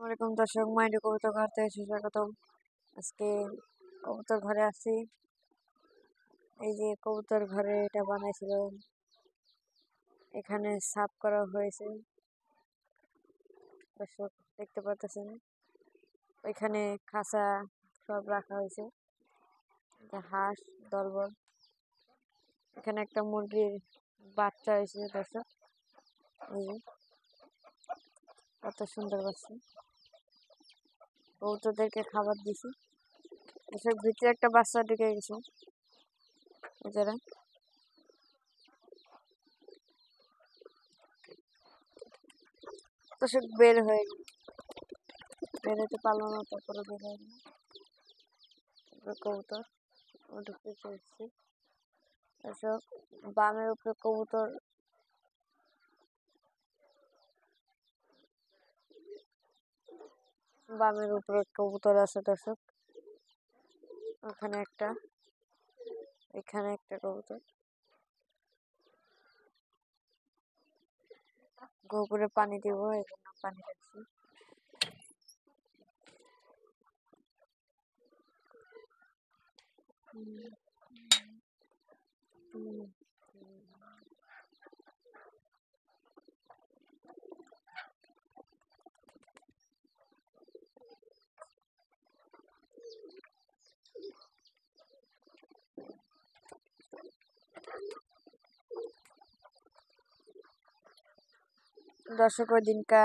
ওয়ালাইকুম দর্শক, মাইন্ড কবুতর ঘর থেকে সুস্বাগতম। আজকে কবুতর ঘরে আসছি। এই যে কবুতর ঘরে এটা বানাইছিল, এখানে সাফ করা হয়েছে। দর্শক দেখতে পাচ্ছেন, ওইখানে খাঁচা সব রাখা হয়েছে, হাঁস দলবল। এখানে একটা মুরগির বাচ্চা হয়েছে দর্শক, এই যে কত সুন্দর বাচ্চা। কবুতরদেরকে খাবার দিছি দর্শক। ভিতরে একটা বাচ্চা ঢুকে গেছে, যারা দর্শক বের হয়ে গেল, বের হতে পারলো না, তারপরে বের হয়ে গেল কবুতর ঢুকতে চলছে দর্শক। বামের উপরে কবুতর, বামের উপরে কবুতর আছে দর্শক। ওখানে একটা, এখানে একটা কবুতর। গোবরে পানি দিব, এজন্য পানি রাখছি। দর্শক ওই দিনকা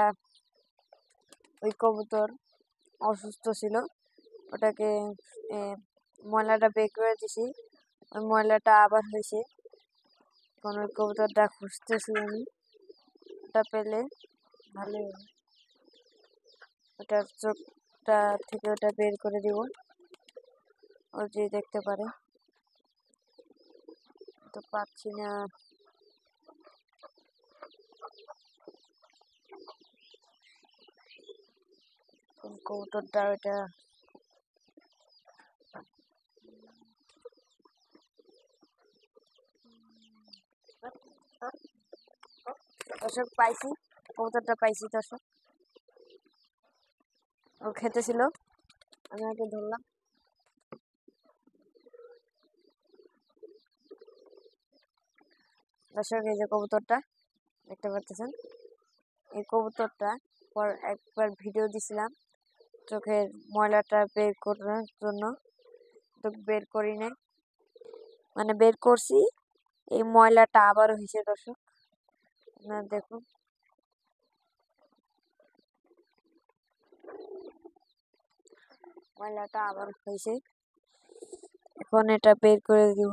ওই কবুতর অসুস্থ ছিল, ওটাকে ময়লাটা বের করে দিছি। ওই ময়লাটা আবার হয়েছে, এখন ওই কবুতরটা খুঁজতেছি আমি, ওটা পেলে ভালো হবে। ওটার চোখটা থেকে ওটা বের করে দিব, ও যে দেখতে পারে। তো পাচ্ছি না, কবুতরটা ওটা দর্শক পাইছি, কবুতরটা পাইছি দর্শক। ও খেতেছিল, আমি আগে ধরলাম। দর্শক এই যে কবুতরটা দেখতে পাচ্ছেন, এই কবুতরটা পর একবার ভিডিও দিছিলাম চোখের ময়লাটা বের করার জন্য, তো বের করি নাই, মানে বের করছি, এই ময়লাটা আবার হয়েছে দর্শক। আপনারা দেখুন, ময়লাটা আবার হয়েছে, এখন এটা বের করে দিব।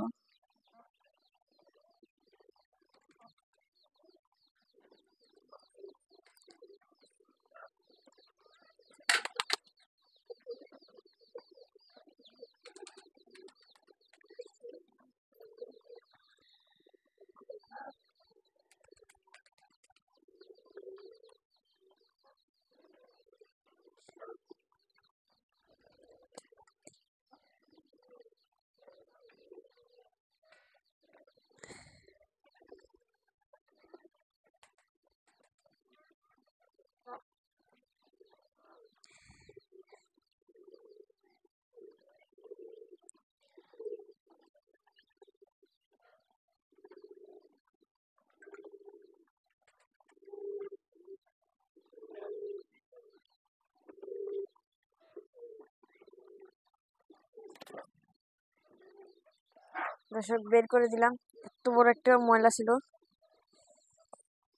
দর্শক বের করে দিলাম, এত বড় একটা ময়লা ছিল,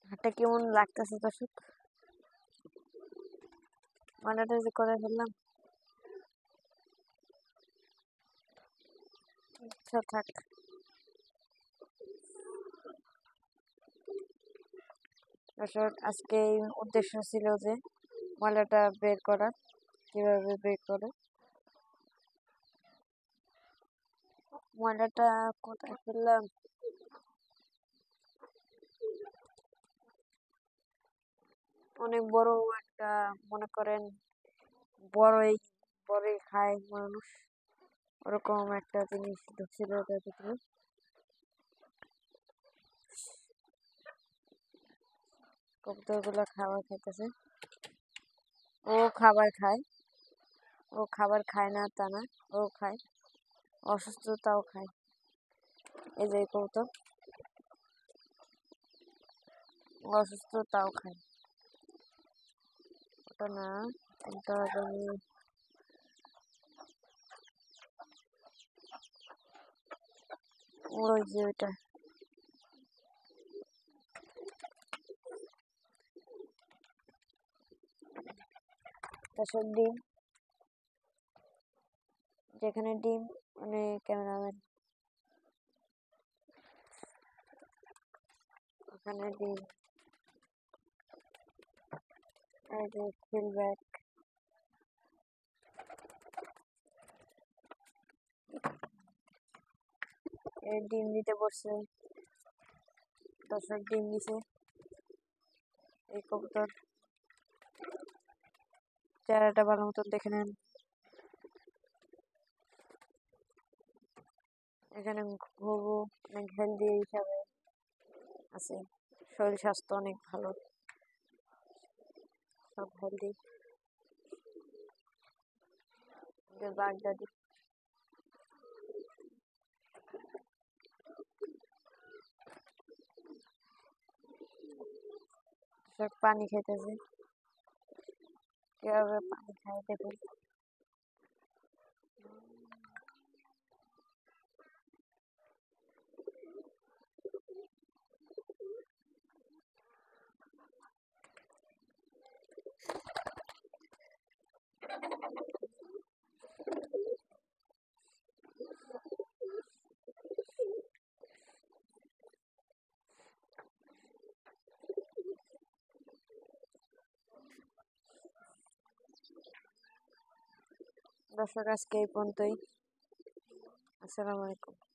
হাতটা কেমন লাগতেছে দর্শক। ময়লাটা যে করে ফেললাম, আচ্ছা থাক। দর্শক আজকে উদ্দেশ্য ছিল যে ময়লাটা বের করা, কিভাবে বের করে। ময়লাটা কোথায় ফেললাম, অনেক বড় একটা, মনে করেন বড়ই খায় মানুষ, ওরকম একটা জিনিস ঢুকছিল ওটার ভিতরে। কবুতর গুলো খাবার খাইতেছে, ও খাবার খায়, ও খাবার খায় না তা না, ও খায়, অসুস্থ তাও খায়। এই যে কবুতর অসুস্থ তাও খায়। ওটা না, এটা ওই যে ওইটা তারপর ডিম, যেখানে ডিম মানে ক্যামেরাম্যান, ওখানে ডিম। এই যে ফিডব্যাক, এই ডিম দিতে বসছে, দর্শক ডিম দিছে। এই কবুতর চেহারাটা ভালো মতন দেখে নেন। এখানে ঘুঘু অনেক হেলদি হিসাবে আছে, শরীর স্বাস্থ্য অনেক ভালো, সব হেলদি। বাগদাদি সব পানি খেতেছে, কিভাবে পানি খায় দেখুন। দর্শক আজকে এই পর্যন্তই। আসসালামু আলাইকুম।